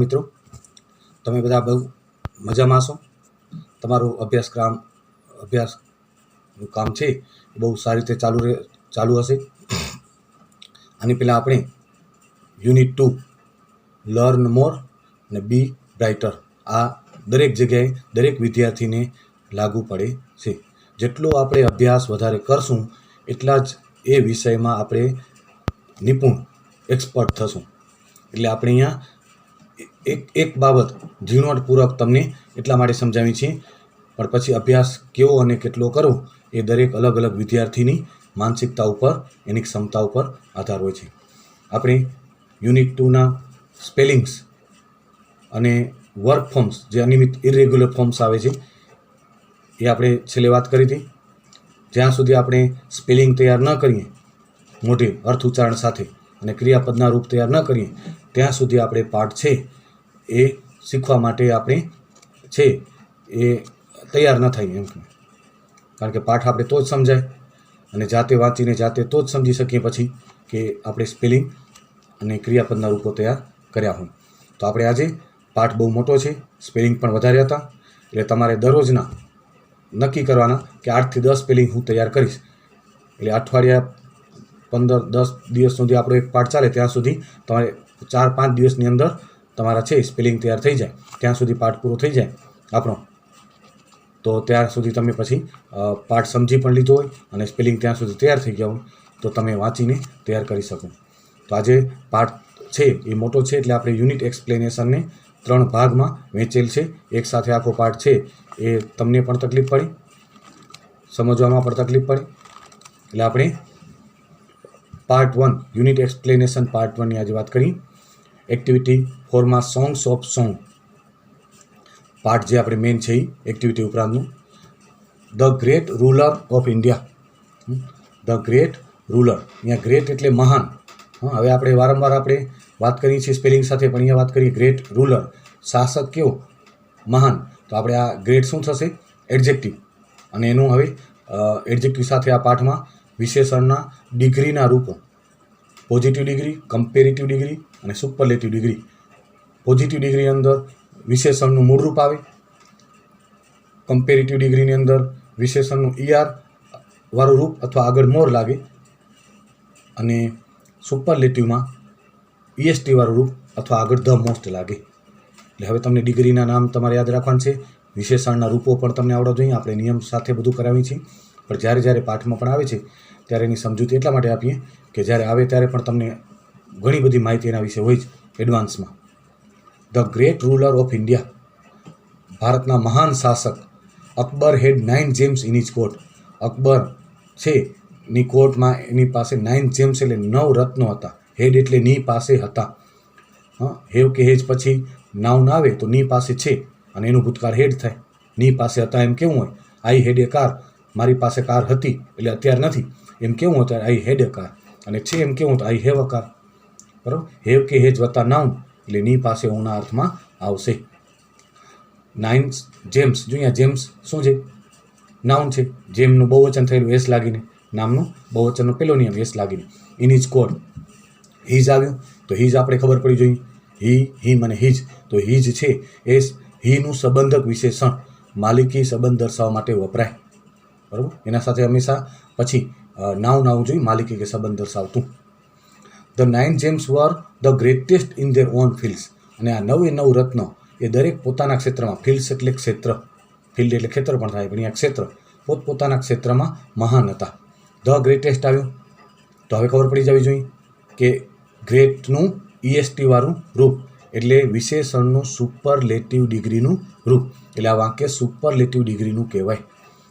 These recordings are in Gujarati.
મિત્રો, તમે બધા બહુ મજામાં છો? તમારું અભ્યાસનું કામ છે એ બહુ સારી રીતે ચાલુ હશે. આની પહેલાં આપણે યુનિટ 2 લર્ન મોર અને બી બ્રાઇટર આ દરેક જગ્યાએ દરેક વિદ્યાર્થીને લાગુ પડે છે. જેટલો આપણે અભ્યાસ વધારે કરશું એટલા જ એ વિષયમાં આપણે નિપુણ એક્સપર્ટ થશું. એટલે આપણે અહીંયા એક બાબત ઝીણવટપૂર્વક તમને એટલા માટે સમજાવી છે, પણ પછી અભ્યાસ કેવો અને કેટલો કરવો એ દરેક અલગ અલગ વિદ્યાર્થીની માનસિકતા ઉપર, એની ક્ષમતા ઉપર આધાર હોય છે. આપણે યુનિટ 2ના સ્પેલિંગ્સ અને વર્ક ફોર્મ્સ, જે અનિયમિત ઇરેગ્યુલર ફોર્મ્સ આવે છે, એ આપણે છેલ્લે વાત કરી હતી. જ્યાં સુધી આપણે સ્પેલિંગ તૈયાર ન કરીએ મોઢે અર્થ ઉચ્ચારણ સાથે અને ક્રિયાપદના રૂપ તૈયાર ન કરીએ ત્યાં સુધી આપણે પાઠ છે એ શીખવા માટે આપણે છે એ તૈયાર ન થઈએ એમ. કારણ કે પાઠ આપણે તો જ સમજાય અને જાતે વાંચીને જાતે તો જ સમજી શકીએ પછી કે આપણે સ્પેલિંગ અને ક્રિયાપદના રૂપો તૈયાર કર્યા હોય. તો આપણે આજે પાઠ બહુ મોટો છે, સ્પેલિંગ પણ વધારે હતા, એટલે તમારે દરરોજના નક્કી કરવાના કે 8 થી 10 સ્પેલિંગ હું તૈયાર કરીશ. એટલે અઠવાડિયા 15-10 દિવસ સુધી આપણો એક પાઠ ચાલે ત્યાં સુધી તમારે 4-5 દિવસની અંદર તમારા છે સ્પેલિંગ તૈયાર થઈ જાય, ત્યાં સુધી પાઠ પૂરો થઈ જાય આપણો. તો ત્યાં સુધી તમે પછી પાઠ સમજી પણ લીધો હોય અને સ્પેલિંગ ત્યાં સુધી તૈયાર થઈ ગયા હોય તો તમે વાંચીને તૈયાર કરી શકો. તો આજે પાઠ છે એ મોટો છે, એટલે આપણે યુનિટ એક્સપ્લેનેશનને 3 ભાગમાં વહેંચેલ છે. એક સાથે આખો પાઠ છે એ તમને પણ તકલીફ પડી, સમજવામાં પણ તકલીફ પડી. એટલે આપણે પાર્ટ 1 યુનિટ એક્સપ્લેનેશન પાર્ટ 1ની આજે વાત કરી. એક્ટિવિટી ફોરમાં સોંગ્સ ઓફ સોંગ પાર્ટ જે આપણે મેઇન છે એ એક્ટિવિટી ઉપરાંતનું. The great ruler of India. The great ruler, અહીંયા ગ્રેટ એટલે મહાન. હવે આપણે વારંવાર આપણે વાત કરીએ છીએ સ્પેલિંગ સાથે, પણ અહીંયા વાત કરીએ ગ્રેટ રૂલર, શાસક કેવો? મહાન. તો આપણે આ ગ્રેટ શું થશે? એડજેક્ટિવ. અને એનું હવે એડજેક્ટિવ સાથે આ પાઠમાં વિશેષણના ડિગ્રીના રૂપો, પોઝિટિવ ડિગ્રી, કમ્પેરેટિવ ડિગ્રી અને સુપરલેટિવ ડિગ્રી. પોઝિટિવ ડિગ્રીની અંદર વિશેષણનું મૂળ રૂપ આવે, કમ્પેરેટિવ ડિગ્રીની અંદર વિશેષણનું ER વાળું રૂપ અથવા આગળ મોર લાગે, અને સુપરલેટિવમાં EST વાળું રૂપ અથવા આગળ ધ મોસ્ટ લાગે. એટલે હવે તમને ડિગ્રીના નામ તમારે યાદ રાખવાના છે, વિશેષણના રૂપો પણ તમને આવડવા જોઈએ. આપણે નિયમ સાથે બધું કરાવીએ છીએ, પણ જ્યારે પાઠમાં પણ આવે છે ત્યારે એની સમજૂતી એટલા માટે આપીએ કે જ્યારે આવે ત્યારે પણ તમને ઘણી બધી માહિતી એના વિશે હોય જ એડવાન્સમાં. The great ruler of India. ભારતના મહાન શાસક અકબર હેડ 9 James in his court. Akbar છે ની કોર્ટમાં એની પાસે 9 જેમ્સ એટલે 9 રત્નો હતા. હેડ એટલે ની પાસે હતા. હેવ કે હેજ પછી નાઉન આવે તો ની પાસે છે અને એનું ભૂતકાળ હેડ થાય. ની પાસે હતા એમ કેવું હોય? આઈ હેડ એ કાર. મારી પાસે કાર હતી એટલે અત્યારે નથી એમ કેવું હોય? આઈ હેડ એ કાર. અને છે એમ કેવું? I have a car. બરાબર. હેવ કે હેજ વત્તા નાઉન એટલે ની પાસે હોના અર્થમાં આવશે. 9 જેમ્સ. જો અહીંયા જેમ્સ શું છે? નાઉન છે. જેમનું બહુવચન થયેલું એસ લાગીને, નામનું બહુવચનનો પહેલો નિયમ એસ લાગીને. ઇન હિઝ કોર્ટ હિઝ આવ્યું તો હિઝ આપણે ખબર પડી જોઈએ. હિમ અને હિઝ. તો હિઝ છે એ હીનું સંબંધક વિશેષણ માલિકી સંબંધ દર્શાવવા માટે વપરાય. બરાબર. એના સાથે હંમેશા પછી નાઉન આવવું જોઈએ, માલિકી કે સંબંધ દર્શાવતું. The 9 James were the greatest in their on fields. અને આ 9 રત્નો એ દરેક પોતાના ક્ષેત્રમાં, ફિલ્ડ્સ એટલે ક્ષેત્ર, ફિલ્ડ એટલે ખેતર પણ થાય, પણ અહીંયા ક્ષેત્ર, પોતપોતાના ક્ષેત્રમાં મહાન હતા. ધ ગ્રેટેસ્ટ આવ્યું તો હવે ખબર પડી જવી જોઈએ કે ગ્રેટનું EST વાળું રૂપ એટલે વિશેષણનું સુપરલેટિવ ડિગ્રીનું રૂપ. એટલે આ વાક્ય સુપરલેટિવ ડિગ્રીનું કહેવાય.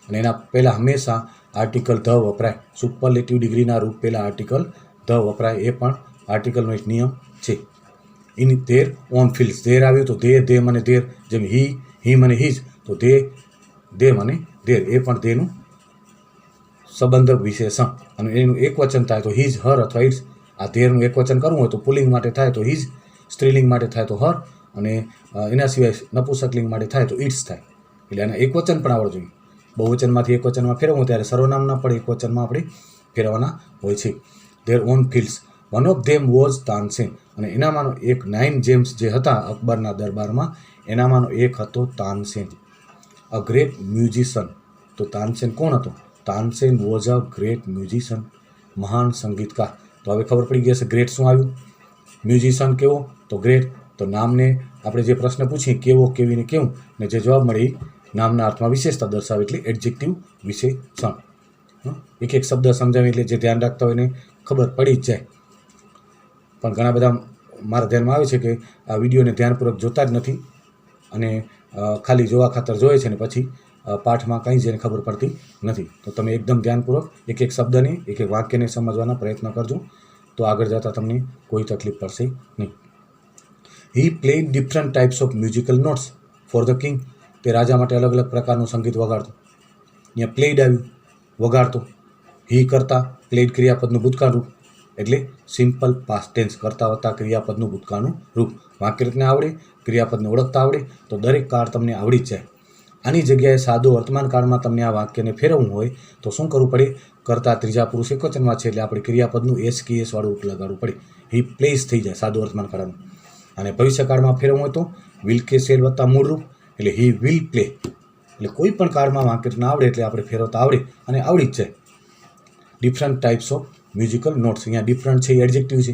અને એના પહેલાં હંમેશા આર્ટિકલ ધ વપરાય. સુપરલેટિવ ડિગ્રીના રૂપ પહેલાં આર્ટિકલ ધ વપરાય. એ પણ આર્ટિકલનો એક નિયમ છે. In their on fields. There આવ્યું તો ધેમ અને ધેર, જેમ હિમ અને હિઝ તો ધેમ અને ધેર, એ પણ ધેનું સંબંધક વિશેષણ. અને એનું એક વચન થાય તો હિઝ, હર અથવા ઇટ્સ. આ ધેરનું એક વચન કરવું હોય તો પુલ્લિંગ માટે થાય તો હિઝ, સ્ત્રીલિંગ માટે થાય તો હર, અને એના સિવાય નપુંસકલિંગ માટે થાય તો ઇટ્સ થાય. એટલે આના એક વચન પણ આવડવું જોઈએ. બહુવચનમાંથી એક વચનમાં ફેરવવું ત્યારે સર્વનામ ન પડે, એક વચનમાં આપણે ફેરવવાના હોય છે. There on fields. One of them was Tansen, અને એનામાંનો એક 9 જેમ્સ જે હતા અકબરના દરબારમાં એનામાંનો એક હતો તાનસેન. અ ગ્રેટ મ્યુઝિશિયન, તો તાનસેન કોણ હતો? Tansen was a great musician, મહાન સંગીતકાર. તો હવે ખબર પડી ગઈ હશે ગ્રેટ શું આવ્યું, મ્યુઝિશિયન કેવો તો ગ્રેટ. તો નામને આપણે જે પ્રશ્ન પૂછીએ કેવો, કેવી ને કેવું, ને જે જવાબ મળે એ નામના અર્થમાં વિશેષતા દર્શાવે એટલે એડજેક્ટિવ વિશેષણ. એક એક શબ્દ સમજાવી એટલે જે ધ્યાન રાખતા હોય એને ખબર પડી જ જાય. પણ ઘણા બધા મારા ધ્યાનમાં આવે છે કે આ વિડીયોને ધ્યાનપૂર્વક જોતા જ નથી અને ખાલી જોવા ખાતર જોવે છે ને પછી પાઠમાં કંઈ જ એને ખબર પડતી નથી. તો તમે એકદમ ધ્યાનપૂર્વક એક એક શબ્દને એક એક વાક્યને સમજવાના પ્રયત્ન કરજો, તો આગળ જતાં તમને કોઈ તકલીફ પડશે નહીં. He played different types of musical notes four the king, તે રાજા માટે અલગ અલગ પ્રકારનું સંગીત વગાડતો. અહીંયા પ્લેડ આવ્યું, વગાડતો. હી કરતા, પ્લેડ ક્રિયાપદનું ભૂતકાળ રૂપ એટલે સિમ્પલ પાસ્ટ ટેન્સ, કરતા વત્તા ક્રિયાપદનું ભૂતકાળનું રૂપ. વાક્ય રચના આવડે, ક્રિયાપદને ઓળખતા આવડે તો દરેક કાળ તમને આવડી જ જાય. આની જગ્યાએ સાદો વર્તમાન કાળમાં તમને આ વાક્યને ફેરવવું હોય તો શું કરવું પડે? કરતા ત્રીજા પુરુષ એકવચનમાં છે એટલે આપણે ક્રિયાપદનું એસ કે એસ વાળું લગાડવું પડે. હી પ્લેસ થઈ જાય સાદો વર્તમાન કાળમાં. અને ભવિષ્યકાળમાં ફેરવવું હોય તો વિલ કે શેલ વત્તા મૂળ રૂપ એટલે હી વિલ પ્લે. એટલે કોઈ પણ કાળમાં વાક્ય રચના આવડે એટલે આપણે ફેરવતા આવડે અને આવડી જ જાય. Different types of musical notes, અહીંયા ડિફરન્ટ છે એ એડજેક્ટિવ છે,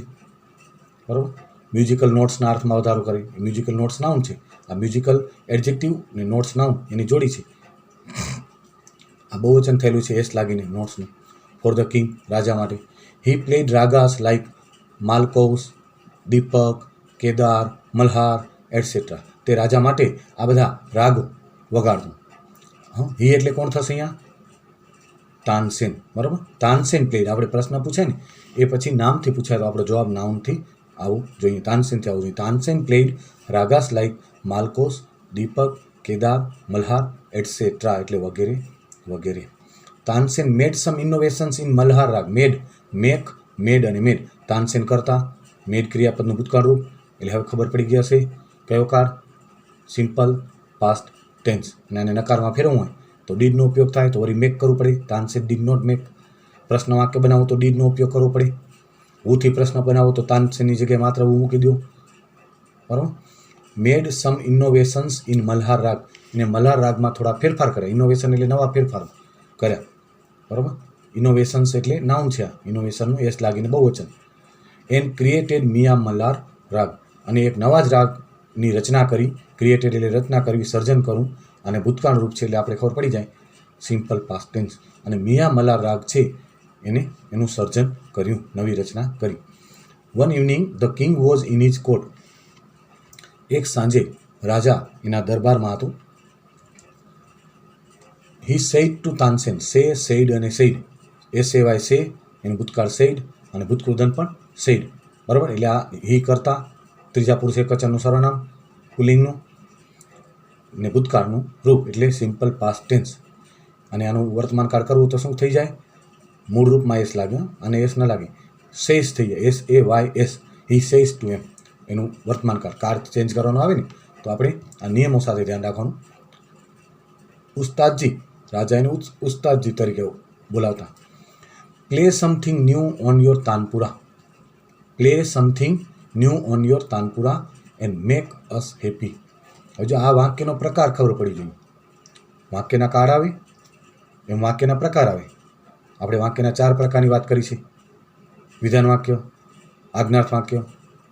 બરાબર. મ્યુઝિકલ નોટ્સના અર્થમાં વધારો કરે, મ્યુઝિકલ નોટ્સ નાઉન છે. આ મ્યુઝિકલ એડજેક્ટિવ ને નોટ્સ નાઉન એની જોડી છે. આ બહુવચન થયેલું છે એસ લાગીને નોટ્સનું. ફોર ધ કિંગ, રાજા માટે. He played ragas like Malkauns, Deepak, Kedar, Malhar etcetera, તે રાજા માટે આ બધા રાગ વગાડતો. હી એટલે કોણ થશે અહીંયા? તાનસેન, બરાબર. તાનસેન પ્લેડ, આપણે પ્રશ્ન પૂછે ને એ પછી નામથી પૂછાય તો આપણો જવાબ નાઉનથી આવવું જોઈએ, તાનસેનથી આવવું જોઈએ. તાનસેન પ્લેડ રાગાસ લાઇક માલકોસ, દીપક, કેદાર, મલ્હાર એટસેટ્રા એટલે વગેરે વગેરે. તાનસેન મેડ સમ ઇનોવેશન્સ ઇન મલ્હાર રાગ. મેડ, મેક, મેડ અને મેડ. તાનસેન કરતા, મેડ ક્રિયાપદનું ભૂતકાળ રૂપ એટલે હવે ખબર પડી ગઈ હશે કયો કાળ? Simple past tense. અને આને નકારમાં ફેરવવું હોય તો ડીડનો ઉપયોગ થાય તો વળી મેક કરવું પડે. Tansen did not make. પ્રશ્ન વાક્ય બનાવો તો ડીડનો ઉપયોગ કરવો પડે. હુથી પ્રશ્ન બનાવો તો તાનસેનની જગ્યાએ માત્ર હું મૂકી દો, બરાબર. મેડ સમ ઇનોવેશન્સ ઇન મલ્હાર રાગ, એને મલ્હાર રાગમાં થોડા ફેરફાર કર્યા. ઇનોવેશન એટલે નવા ફેરફાર કર્યા, બરાબર. ઇનોવેશન્સ એટલે નાઉન છે, આ ઇનોવેશનનું એસ લાગીને બહુવચન. એન્ડ ક્રિએટેડ મિયા મલ્હાર રાગ, અને એક નવા જ રાગની રચના કરી. ક્રિએટેડ એટલે રચના કરવી, સર્જન કરવું, અને ભૂતકાળ રૂપ છે એટલે આપણે ખબર પડી જાય સિમ્પલ પાસ્ટ ટેન્સ. અને મિયા મલ્હાર રાગ છે એને એનું સર્જન કર્યું, નવી રચના કરી. One evening the king was in his court, એક સાંજે રાજા એના દરબારમાં હતું. હી સેડ ટુ તાનસેન, સે, સેડ અને સેડ, SAY સે, એનું ભૂતકાળ સેડ અને ભૂતકૃદન પણ સેડ, બરાબર. એટલે આ હી કરતા ત્રીજા પુરુષ એકવચનનું સર્વનામ પુલ્લિંગનું ને ભૂતકાળનું રૂપ એટલે સિમ્પલ પાસ્ટ ટેન્સ. અને આનું વર્તમાન કાળ કરવું તો શું થઈ જાય? મૂળ રૂપમાં એસ લાગે અને એસ ન લાગે, સેસ થઈ જાય, SAYS. હી સેસ ટુ એમ, એનું વર્તમાન કાળ ચેન્જ કરવાનું આવે ને તો આપણે આ નિયમો સાથે ધ્યાન રાખવાનું. ઉસ્તાદજી, રાજા એને ઉસ્તાદજી તરીકે બોલાવતા. Play something new on your tanpura. Play something new on your tanpura and make us happy. હવે જો આ વાક્યનો પ્રકાર ખબર પડી જોઈએ. વાક્યના કાળ આવે એમ વાક્યના પ્રકાર આવે. આપણે વાક્યના 4 પ્રકારની વાત કરી છે: વિધાન વાક્ય, આજ્ઞાર્થ વાક્ય,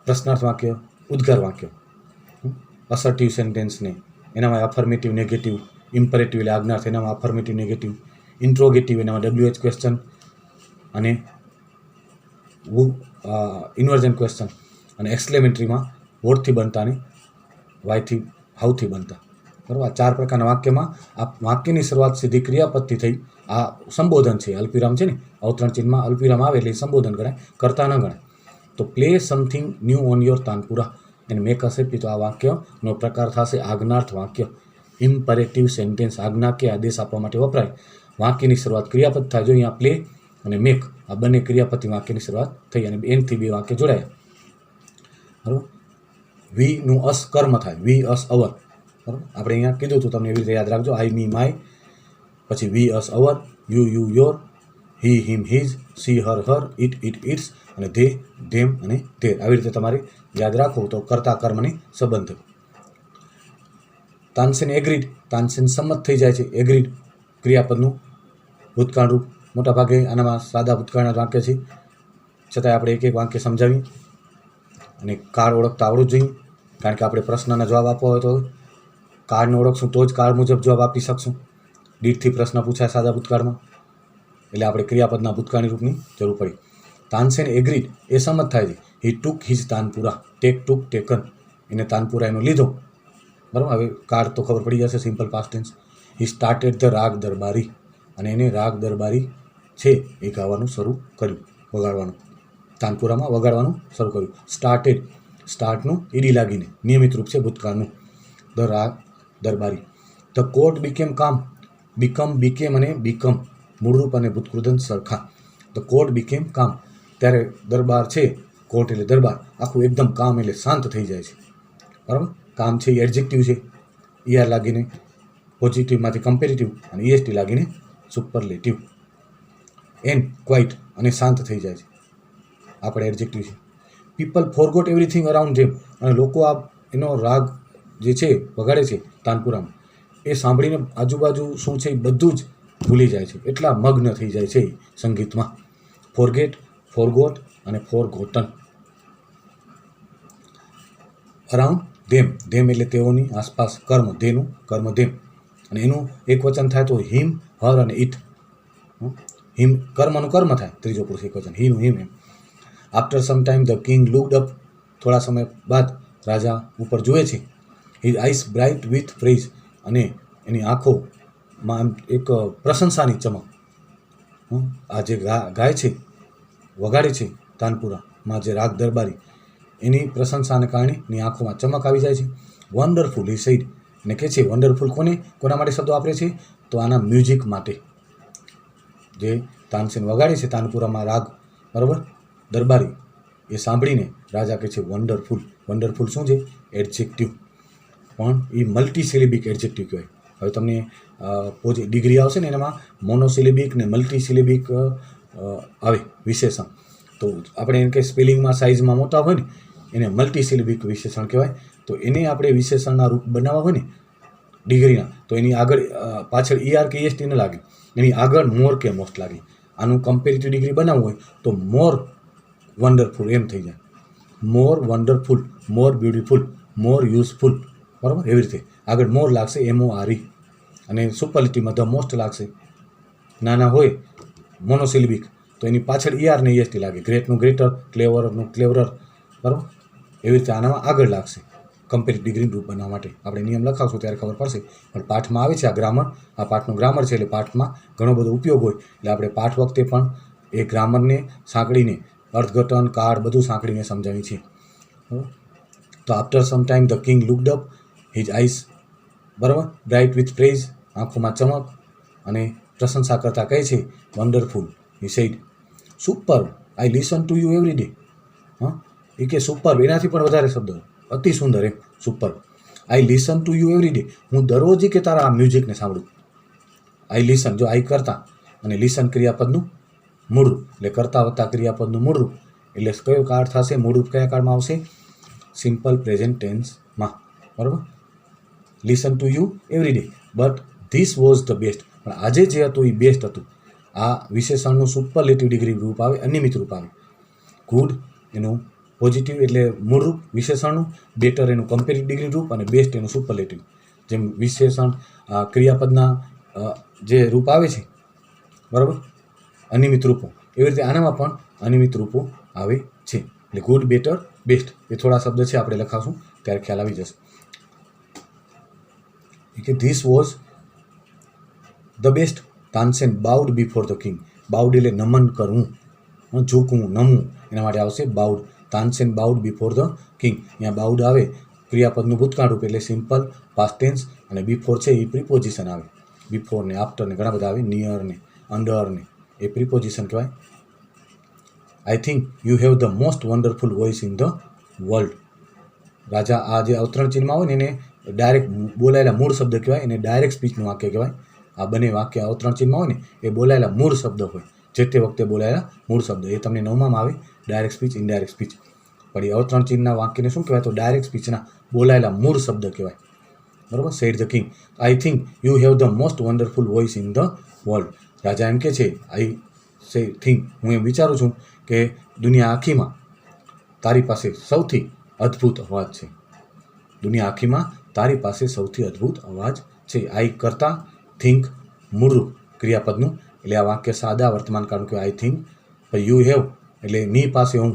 પ્રશ્નાર્થ વાક્ય, ઉદ્ગાર વાક્ય. અસર્ટિવ સેન્ટેન્સને એનામાં અફર્મેટિવ, નેગેટિવ, ઇમ્પરેટિવ એટલે આજ્ઞાર્થ, એનામાં અફર્મેટિવ, નેગેટિવ, ઇન્ટ્રોગેટિવ એનામાં WH ક્વેશ્ચન અને ઇન્વર્ઝન ક્વેશ્ચન, અને એક્સક્લેમેટરીમાં વોટથી બનતા અને વાયથી, હાઉથી બનતા, બરાબર. આ 4 પ્રકારના વાક્યમાં આ વાક્યની શરૂઆત સીધી ક્રિયાપદથી થઈ. આ સંબોધન છે, અલ્પવિરામ છે ને, અવતરણ ચિહ્નમાં અલ્પવિરામ આવે એટલે સંબોધન ગણાય, કરતા ન ગણાય. તો play something new on your tanpura એને મેક અસ હેપી, તો આ વાક્યનો પ્રકાર થશે આજ્ઞાર્થ વાક્ય. ઇમ્પરેટિવ સેન્ટેન્સ, આજ્ઞા કે આદેશ આપવા માટે વપરાય. વાક્યની શરૂઆત ક્રિયાપદ થાય. જો અહીંયા પ્લે અને મેક આ બંને ક્રિયાપદથી વાક્યની શરૂઆત થઈ અને એનથી 2 વાક્ય જોડાયા, બરાબર. વીનું અસ કર્મ થાય, વી અસ અવર, બરાબર. આપણે અહીંયા કીધું હતું તમને, એવી રીતે યાદ રાખજો. આઈ મી માય, પછી we us our, you your, he him his, she her it its, અને ધે, ધેમ અને ધેર. આવી રીતે તમારે યાદ રાખો તો કર્તા કર્મની સંબંધ. તાનસેન એગ્રીડ, તાનસેન સંમત થઈ જાય છે. એગ્રીડ ક્રિયાપદનું ભૂતકાળ રૂપ. મોટાભાગે આનામાં સાદા ભૂતકાળના વાક્ય છે, છતાંય આપણે એક એક વાક્ય સમજાવી અને કાળ ઓળખતા આવડવું જ જોઈએ. કારણ કે આપણે પ્રશ્નના જવાબ આપવા હોય તો કાળને ઓળખશું તો જ કાળ મુજબ જવાબ આપી શકશું. ડીડથી પ્રશ્ન પૂછાય સાદા ભૂતકાળમાં, એટલે આપણે ક્રિયાપદના ભૂતકાળની રૂપની જરૂર પડી. તાનસેન એગ્રીડ એ સંમત થાય છે. હી ટુક હિઝ તાનપુરા, ટેક ટુક ટેકન, એને તાનપુરા એનો લીધો. બરાબર, હવે કાળ તો ખબર પડી જશે, simple past tense. He started the raga Darbari, અને એને રાગ દરબારી છે એ ગાવાનું શરૂ કર્યું, વગાડવાનું. તાનપુરામાં વગાડવાનું શરૂ કર્યું. સ્ટાર્ટેડ, સ્ટાર્ટનું ઈડી લાગીને નિયમિત રૂપ છે ભૂતકાળનું. The raga Darbari. The court became કામ, બીકમ, બીકેમ અને બીકમ મૂળરૂપ અને ભૂતકૃદંત સરખા. ધ કોર્ટ બીકેમ કામ, ત્યારે દરબાર છે, કોર્ટ એટલે દરબાર, આખું એકદમ કામ એટલે શાંત થઈ જાય છે. બરાબર, કામ છે એ એડજેક્ટિવ છે, ER લાગીને પોઝિટિવમાંથી કમ્પેરેટિવ અને EST લાગીને સુપરલેટિવ. એન ક્વાઇટ, અને શાંત થઈ જાય છે, આપણે એડજેક્ટિવ છે. પીપલ ફોરગોટ એવરીથિંગ અરાઉન્ડ ધેમ, અને લોકો આ એનો રાગ જે છે વગાડે છે તાનપુરામાં, એ સાંભળીને આજુબાજુ શું છે એ બધું જ ભૂલી જાય છે, એટલા મગ્ન થઈ જાય છે સંગીતમાં. ફોરગેટ, ફોરગોટ અને ફોરગોટન. અરાઉન્ડ ધેમ, ધેમ એટલે તેઓની આસપાસ. કર્મ, ધેનું કર્મ ધેમ, અને એનું એક વચન થાય તો હિમ, હર અને ઇટ. હિમ કર્મનું કર્મ થાય, ત્રીજો પુરુષ એક વચન, હિનું હિમ એમ. After some time the king looked up, થોડા સમય બાદ રાજા ઉપર જુએ છે. His eyes bright with praise, અને એની આંખોમાં એક પ્રશંસાની ચમક. આ જે ગાય છે, વગાડે છે તાનપુરામાં જે રાગ દરબારી, એની પ્રશંસાને કારણે એની આંખોમાં ચમક આવી જાય છે. વન્ડરફુલ હી સેડ, અને કહે છે વન્ડરફુલ કોને, કોના માટે શબ્દો વાપરે છે તો આના મ્યુઝિક માટે. જે તાનસેન વગાડે છે તાનપુરામાં રાગ, બરાબર, દરબારી, એ સાંભળીને રાજા કહે છે વન્ડરફુલ. વન્ડરફુલ શું છે, એડજેક્ટિવ, પણ એ મલ્ટી સિલેબિક એડજેક્ટિવ કહેવાય. હવે તમને ડિગ્રી આવશે ને એનામાં મોનોસિલેબિક ને મલ્ટી સિલેબિક આવે વિશેષણ. તો આપણે એને કે સ્પેલિંગમાં સાઇઝમાં મોટા હોય ને એને મલ્ટી સિલેબિક વિશેષણ કહેવાય. તો એને આપણે વિશેષણના રૂપ બનાવવા હોય ને ડિગ્રીના, તો એની આગળ પાછળ ER કે EST ન લાગે, એની આગળ મોર કે મોસ્ટ લાગે. આનું કમ્પેરેટિવ ડિગ્રી બનાવવું હોય તો મોર વન્ડરફુલ એમ થઈ જાય. મોર વન્ડરફુલ, મોર બ્યુટીફુલ, મોર યુઝફુલ, બરાબર, એવી રીતે આગળ મોર લાગશે, MORE, અને સુપરલેટિવમાં ધ મોસ્ટ લાગશે. નાના હોય મોનોસિલેબિક તો એની પાછળ ER ને EST લાગે. ગ્રેટનું ગ્રેટર, ક્લેવરનું ક્લેવરર, બરાબર, એવી રીતે આનામાં આગળ લાગશે. કમ્પેરેટિવ ડિગ્રી રૂપ બનાવવા માટે આપણે નિયમ લખાવશું ત્યારે ખબર પડશે. પણ પાઠમાં આવે છે આ ગ્રામર, આ પાઠનું ગ્રામર છે, એટલે પાઠમાં ઘણો બધો ઉપયોગ હોય, એટલે આપણે પાઠ વખતે પણ એ ગ્રામરને સાંકળીને, અર્થઘટન, કાળ બધું સાંકળીને સમજાવી છે. તો after some time the king looked up, his eyes, બરાબર, બ્રાઇટ વિથ પ્રેઝ, આંખોમાં ચમક, અને પ્રશંસા કરતાં કહે છે wonderful he said. Super, I listen to you every day. એ કે સુપર, એનાથી પણ વધારે શબ્દ, અતિ સુંદર એમ, super. I listen to you every day, હું દરરોજ કે તારા આ મ્યુઝિકને સાંભળું. આઈ લિસન, જો આઈ કરતા અને લિસન ક્રિયાપદનું મૂળરૂપ, એટલે કરતા વત્તા ક્રિયાપદનું મૂળરૂપ, એટલે કયો કાળ થશે, મૂળરૂપ કયા કાળમાં આવશે, સિમ્પલ પ્રેઝન્ટ ટેન્સમાં, બરાબર. Listen to you every day, but this was the best, પણ આજે જે હતું એ બેસ્ટ હતું. આ વિશેષણનું સુપરલેટિવ ડિગ્રી રૂપ આવે, અનિયમિત રૂપ આવે. ગુડ એનું પોઝિટિવ એટલે મૂળરૂપ વિશેષણનું, બેટર એનું કમ્પેરેટિવ ડિગ્રી રૂપ, અને બેસ્ટ એનું સુપરલેટિવ. જેમ વિશેષણ ક્રિયાપદના જે રૂપ આવે છે, બરાબર, અનિયમિત રૂપો, એવી રીતે આનામાં પણ અનિયમિત રૂપો આવે છે. એટલે ગુડ, બેટર, બેસ્ટ એ થોડા શબ્દ છે, આપણે લખાવશું ત્યારે ખ્યાલ આવી જશે. કે this was the best. Tansen baud before the king, baud એટલે નમન કરવું, ઝૂકવું, નમવું, એના માટે આવશે baud. Tansen baud before the king, અહીંયા બાઉડ આવે ક્રિયાપદનું ભૂતકાળ રૂપ, એટલે સિમ્પલ પાસ્ટ ટેન્સ, અને બિફોર છે એ પ્રિપોઝિશન આવે. બિફોર ને આફ્ટર ને ઘણા બધા આવે, નિયર ને અંડર ને, એ પ્રિપોઝિશન કહેવાય. I think you have the most wonderful voice in the world. રાજા આ જે અવતરણ ચિહ્નમાં હોય ને એને ડાયરેક્ટ બોલાયેલા મૂળ શબ્દ કહેવાય, એને ડાયરેક્ટ સ્પીચનું વાક્ય કહેવાય. આ બંને વાક્ય અવતરણ ચિહ્નમાં હોય ને એ બોલાયેલા મૂળ શબ્દ હોય, જે તે વખતે બોલાયેલા મૂળ શબ્દ. એ તમને 9માં આવે ડાયરેક્ટ સ્પીચ, ઇનડાયરેક્ટ સ્પીચ. પણ એ અવતરણ ચિહ્નના વાક્યને શું કહેવાય? તો ડાયરેક્ટ સ્પીચના બોલાયેલા મૂળ શબ્દ કહેવાય. બરાબર. Said the king, I think you have the most wonderful voice in the world. રાજા એમ કહે છે, આઈ સે થિંક, હું એમ વિચારું છું કે દુનિયા આખીમાં તારી પાસે સૌથી અદ્ભુત અવાજ છે. દુનિયા આખીમાં તારી પાસે સૌથી અદ્ભુત અવાજ છે. આઈ કરતાં થિંક મૂળરૂપ ક્રિયાપદનું, એટલે આ વાક્ય સાદા વર્તમાનકાળનું કહેવાય. I think. યુ હેવ એટલે ની પાસે હું,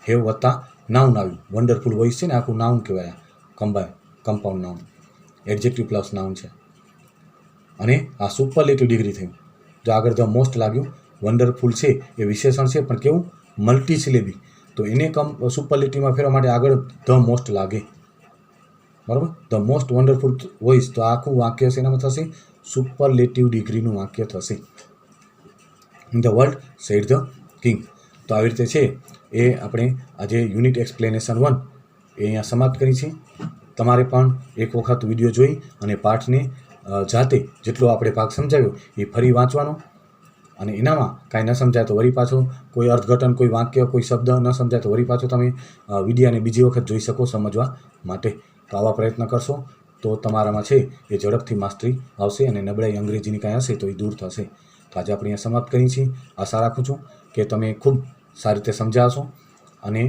હેવ વત્તા નાઉન આવ્યું. વન્ડરફુલ વોઇસ છે ને, આખું નાઉન કહેવાય. Compound noun, adjective plus noun છે. અને આ સુપરલેટિવ ડિગ્રી થયું. જો આગળ ધ મોસ્ટ લાગ્યું, વન્ડરફુલ છે એ વિશેષણ છે, પણ કેવું? મલ્ટીસિલેબી. તો એને સુપરલેટિવમાં ફેરવા માટે આગળ ધ મોસ્ટ લાગે. બરાબર. ધ મોસ્ટ વન્ડરફુલ વોઇસ, તો આખું વાક્ય છે એનામાં થશે સુપરલેટિવ ડિગ્રીનું વાક્ય થશે. In the world said the king. તો આવી રીતે છે એ આપણે આજે યુનિટ એક્સપ્લેનેશન 1 એ અહીંયા સમાપ્ત કરી છે. તમારે પણ એક વખત વિડીયો જોઈ અને પાઠને જાતે જેટલો આપણે ભાગ સમજાવ્યો એ ફરી વાંચવાનો, અને એનામાં કાંઈ ન સમજાય તો વળી પાછો કોઈ અર્થઘટન, કોઈ વાક્ય, કોઈ શબ્દ ન સમજાય તો વળી પાછો તમે વિડીયાને બીજી વખત જોઈ શકો સમજવા માટે. તો આવા પ્રયત્ન કરશો તો તમારામાં છે એ ઝડપથી માસ્ટરી આવશે, અને નબળાઈ અંગ્રેજીની કાંઈ હશે તો એ દૂર થશે. તો આજે આપણે અહીંયા સમાપ્ત કરી છીએ. આશા રાખું છું કે તમે ખૂબ સારી રીતે સમજાશો, અને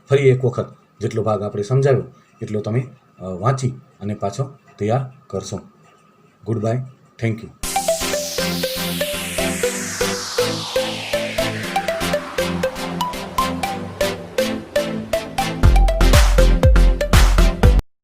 ફરી એક વખત જેટલો ભાગ આપણે સમજાવ્યો એટલો તમે વાંચી અને પાછો તૈયાર કરશો. Good bye. Thank you.